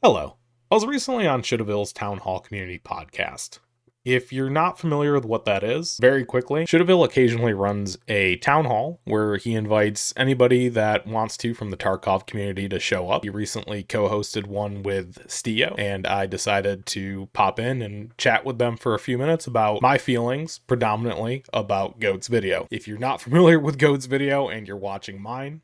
Hello. I was recently on Shouldaville's Town Hall Community Podcast. If you're not familiar with what that is, very quickly, Shouldaville occasionally runs a town hall where he invites anybody that wants to from the Tarkov community to show up. He recently co-hosted one with Stio, and I decided to pop in and chat with them for a few minutes about my feelings, predominantly about Goat's video. If you're not familiar with Goat's video and you're watching mine,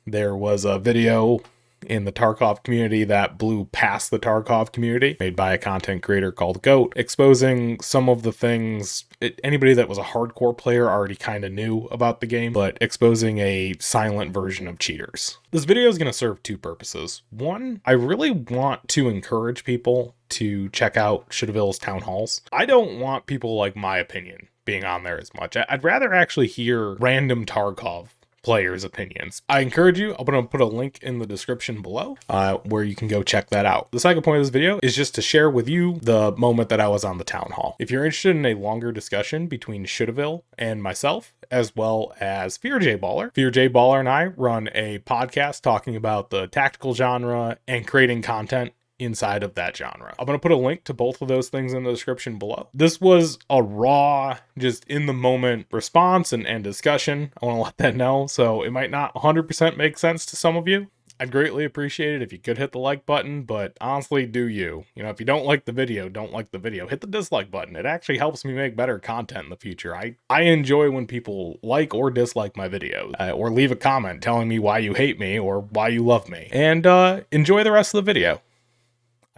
there was a video in the Tarkov community that blew past the Tarkov community, made by a content creator called Goat, exposing some of the things anybody that was a hardcore player already kind of knew about the game, but exposing a silent version of cheaters. This video is going to serve two purposes. One, I really want to encourage people to check out Shouldaville's town halls. I don't want people like my opinion being on there as much. I'd rather actually hear random Tarkov players' opinions. I encourage you, I'm going to put a link in the description below where you can go check that out. The second point of this video is just to share with you the moment that I was on the town hall. If you're interested in a longer discussion between Shouldaville and myself, as well as Fear J Baller and I run a podcast talking about the tactical genre and creating content inside of that genre. I'm going to put a link to both of those things in the description below. This was a raw, just in the moment response and discussion. I want to let that know. So it might not 100% make sense to some of you. I'd greatly appreciate it if you could hit the like button, but honestly, do you. You know, if you don't like the video, don't like the video. Hit the dislike button. It actually helps me make better content in the future. I enjoy when people like or dislike my videos, or leave a comment telling me why you hate me or why you love me. And enjoy the rest of the video.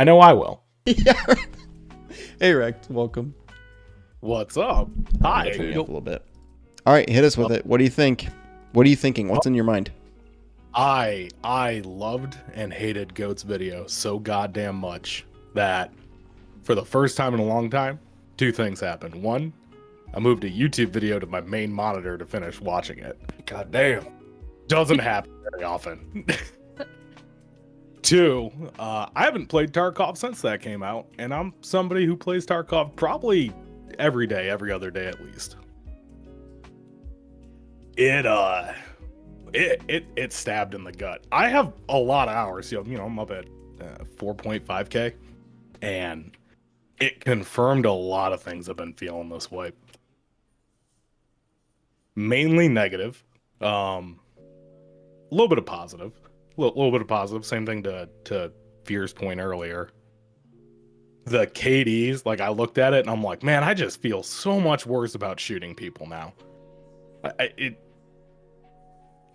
I know I will. Yeah. Hey Rex, welcome. What's up? Hi. A little bit. All right, hit us with it. What do you think? What are you thinking? What's in your mind? I loved and hated Goat's video so goddamn much that for the first time in a long time, two things happened. One, I moved a YouTube video to my main monitor to finish watching it. God damn. Doesn't happen very often. Two, I haven't played Tarkov since that came out, and I'm somebody who plays Tarkov probably every day, every other day at least. It stabbed in the gut. I have a lot of hours, you know, I'm up at 4.5k, and it confirmed a lot of things I've been feeling this wipe. Mainly negative, a little bit of positive. Little bit of positive. Same thing to Fear's point earlier. The KDs, like I looked at it and I'm like, man, I just feel so much worse about shooting people now.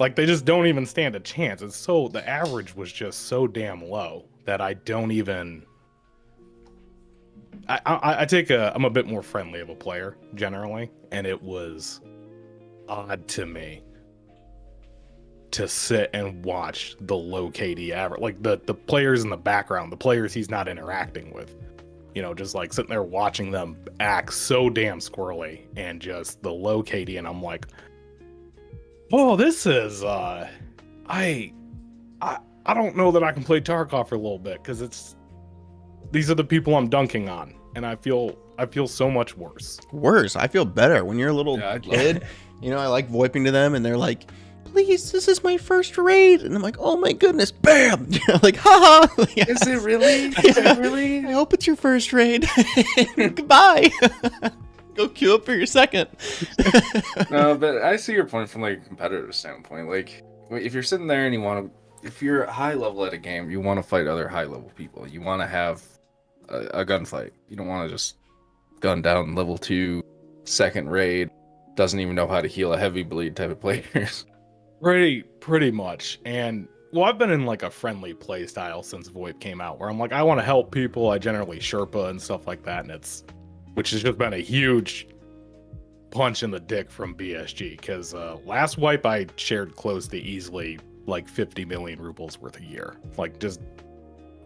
Like they just don't even stand a chance. It's so, the average was just so damn low that I don't even. I'm a bit more friendly of a player generally, and it was odd to me to sit and watch the low KD average, like the players in the background, the players he's not interacting with, you know, just like sitting there watching them act so damn squirrely and just the low KD, and I'm like, oh, this is I don't know that I can play Tarkov for a little bit because these are the people I'm dunking on, and I feel so much worse. I feel better when you're a little kid. You know, I like VoIPing to them, and they're like, please, this is my first raid. And I'm like, oh my goodness, bam! Like, haha. Yes. Is it really? Is it really? I hope it's your first raid. Goodbye. Go queue up for your second. No, but I see your point from like a competitive standpoint. Like, if you're sitting there and if you're high level at a game, you want to fight other high level people. You want to have a gunfight. You don't want to just gun down level 2, second raid, doesn't even know how to heal a heavy bleed type of players. Pretty much. And well, I've been in like a friendly play style since VoIP came out, where I'm like, I want to help people. I generally Sherpa and stuff like that, and which has just been a huge punch in the dick from BSG, because last wipe I shared close to easily like 50 million rubles worth a year, like just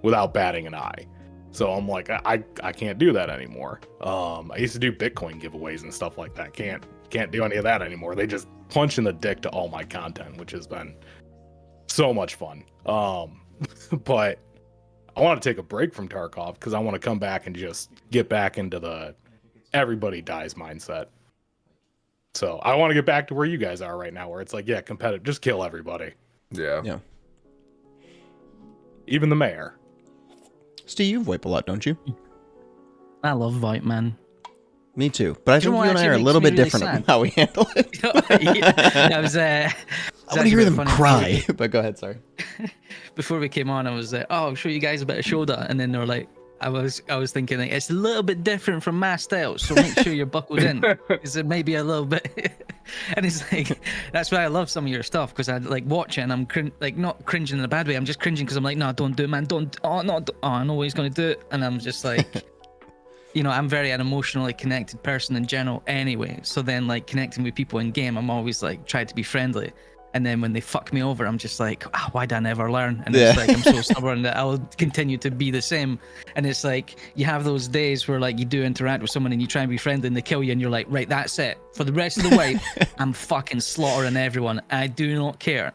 without batting an eye. So I'm like, I can't do that anymore. I used to do Bitcoin giveaways and stuff like that. Can't do any of that anymore. They just punch in the dick to all my content, which has been so much fun. But I want to take a break from Tarkov because I want to come back and just get back into the everybody dies mindset. So I want to get back to where you guys are right now, where it's like, yeah, competitive, just kill everybody. Yeah. Even the mayor. Steve, you VoIP a lot, don't you? I love VoIP, man. Me too. But I think you and I are a little bit different on how we handle it. I want to hear them cry. But go ahead, sorry. Before we came on, I was like, "Oh, I'll show you guys a bit of shoulder," and then they were like, I was thinking like it's a little bit different from my style, so make sure you're buckled in, because it may be a little bit. And it's like that's why I love some of your stuff, because I like watch it and I'm not cringing in a bad way. I'm just cringing because I'm like, no, don't do it, man. Don't. Oh no. Oh, I know what he's gonna do, and I'm just like. I'm very an emotionally connected person in general anyway. So then like connecting with people in game, I'm always like try to be friendly. And then when they fuck me over, I'm just like, why did I never learn? And it's like, I'm so stubborn that I'll continue to be the same. And it's like, you have those days where like you do interact with someone and you try and be friendly and they kill you and you're like, right, that's it. For the rest of the way, I'm fucking slaughtering everyone. I do not care.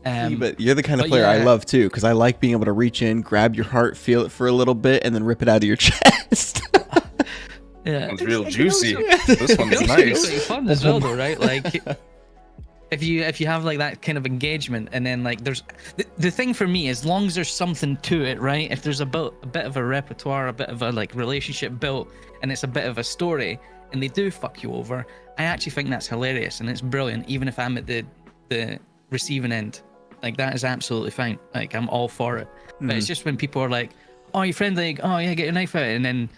But you're the kind of player I love too, because I like being able to reach in, grab your heart, feel it for a little bit, and then rip it out of your chest. Yeah, it's real juicy. This one's nice. It's fun as well, though, right? Like, if you have like that kind of engagement, and then like there's the thing for me, as long as there's something to it, right? If there's a bit of a repertoire, a bit of a like relationship built, and it's a bit of a story, and they do fuck you over, I actually think that's hilarious and it's brilliant, even if I'm at the receiving end. Like that is absolutely fine. Like I'm all for it. But it's just when people are like, "Oh, you're friendly. Oh yeah, get your knife out," and then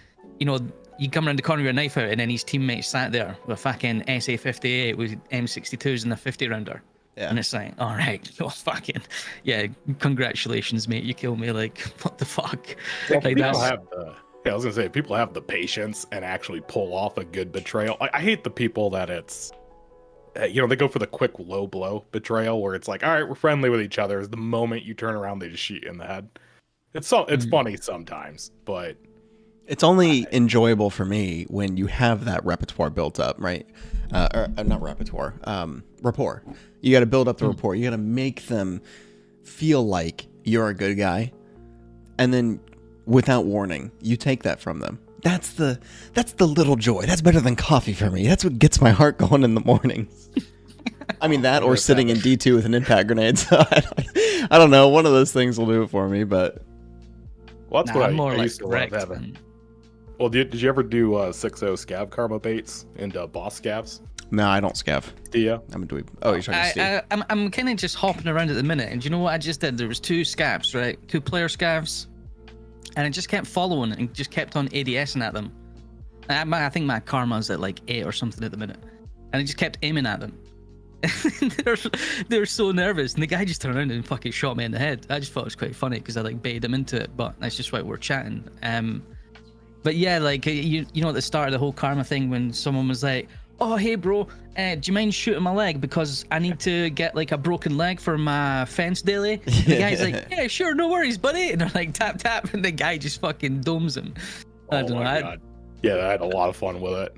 you come around the corner with your knife out, and then his teammates sat there with a fucking SA-58 with M62s and a 50 rounder. Yeah. And it's like, all right, fucking, yeah, congratulations, mate, you killed me. Like, what the fuck? Well, like I was gonna say, people have the patience and actually pull off a good betrayal. I hate the people that it's, they go for the quick low blow betrayal where it's like, all right, we're friendly with each other. The moment you turn around, they just shoot you in the head. It's funny sometimes, but. It's only enjoyable for me when you have that repertoire built up, right? Or not repertoire, rapport. You got to build up the rapport. You got to make them feel like you're a good guy, and then without warning, you take that from them. That's the little joy. That's better than coffee for me. That's what gets my heart going in the mornings. I mean that, or sitting in D2 with an impact grenade. So I don't know. One of those things will do it for me, but. Well, that's what I used to love having. Well, did you ever do 6.0 scav karma baits into boss scavs? No, I don't scav. Do you? I'm a dweeb. Oh, you're trying to steal. I'm kind of just hopping around at the minute, and do you know what I just did? There was 2 scavs, right? 2 player scavs, and I just kept following and just kept on ADSing at them. I think my karma's at like 8 or something at the minute, and I just kept aiming at them. They're so nervous, and the guy just turned around and fucking shot me in the head. I just thought it was quite funny because I like baited him into it, but that's just why we're chatting. But yeah, like you know, at the start of the whole karma thing, when someone was like, "Oh, hey, bro, do you mind shooting my leg because I need to get like a broken leg for my fence daily?" And the guy's like, "Yeah, sure, no worries, buddy." And they're like, "Tap tap," and the guy just fucking domes him. I don't know. God. Yeah, I had a lot of fun with it.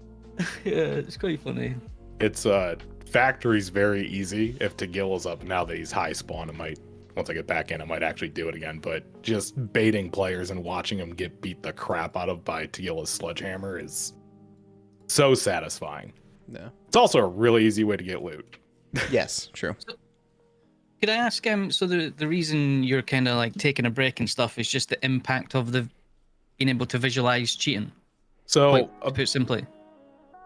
Yeah, it's quite funny. It's factory's very easy. If Tagil is up now that he's high spawn, once I get back in, I might actually do it again. But just baiting players and watching them get beat the crap out of by Tagila's sledgehammer is so satisfying. Yeah. It's also a really easy way to get loot. Yes, true. Could I ask so the reason you're kind of like taking a break and stuff is just the impact of the being able to visualize cheating? So to put simply.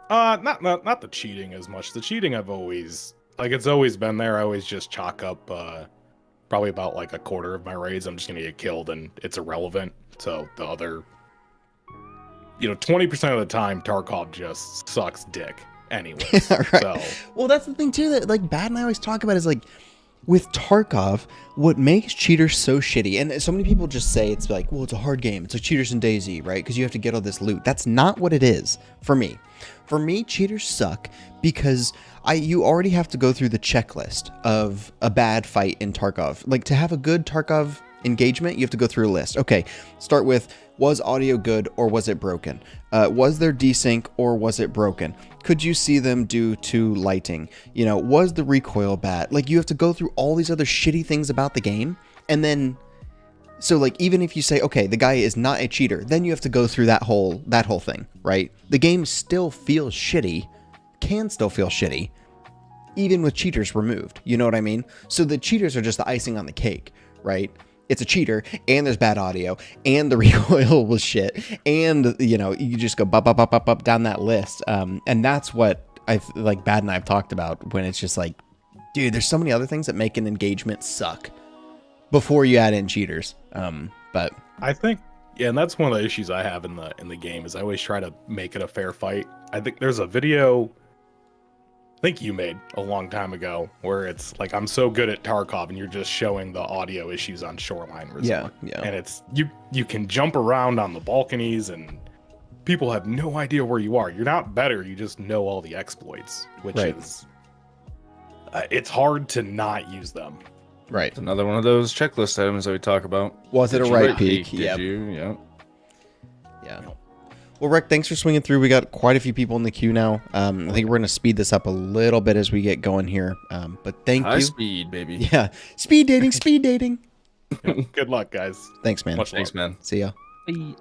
Not the cheating as much. The cheating I've always it's always been there. I always just chalk up probably about like a quarter of my raids I'm just gonna get killed and it's irrelevant. So the other 20% of the time Tarkov just sucks dick anyways. Right. So well, that's the thing too that like Bad and I always talk about is like with Tarkov, what makes cheaters so shitty, and so many people just say it's like, well, it's a hard game, it's like cheaters in DayZ, right? Because you have to get all this loot. That's not what it is for me. For me, cheaters suck because you already have to go through the checklist of a bad fight in Tarkov. Like, to have a good Tarkov engagement, you have to go through a list. Okay, start with, was audio good or was it broken? Was there desync or was it broken? Could you see them due to lighting? Was the recoil bad? Like, you have to go through all these other shitty things about the game, and then so like even if you say, okay, the guy is not a cheater, then you have to go through that whole thing, right? The game still feels shitty, can still feel shitty, even with cheaters removed. You know what I mean? So the cheaters are just the icing on the cake, right? it's a cheater, and there's bad audio, and the recoil was shit, and you just go up down that list. And that's what like Bad and I've talked about, when it's just like, dude, there's so many other things that make an engagement suck before you add in cheaters. But I think, yeah, and that's one of the issues I have in the game, is I always try to make it a fair fight. I think there's a video I think you made a long time ago where it's like, I'm so good at Tarkov, and you're just showing the audio issues on Shoreline Resort. Yeah. And it's you can jump around on the balconies, and people have no idea where you are. You're not better, you just know all the exploits, which Right. is it's hard to not use them. right. It's another one of those checklist items that we talk about. Was it Did a you right right peak? Did Yep. you? Yeah. Yeah. Well, Rick, thanks for swinging through. We got quite a few people in the queue now. I think we're going to speed this up a little bit as we get going here. But thank High you. speed, baby. Yeah. Speed dating, speed dating. Good luck, guys. Thanks, man. Much luck. Thanks, man. See ya. Bye.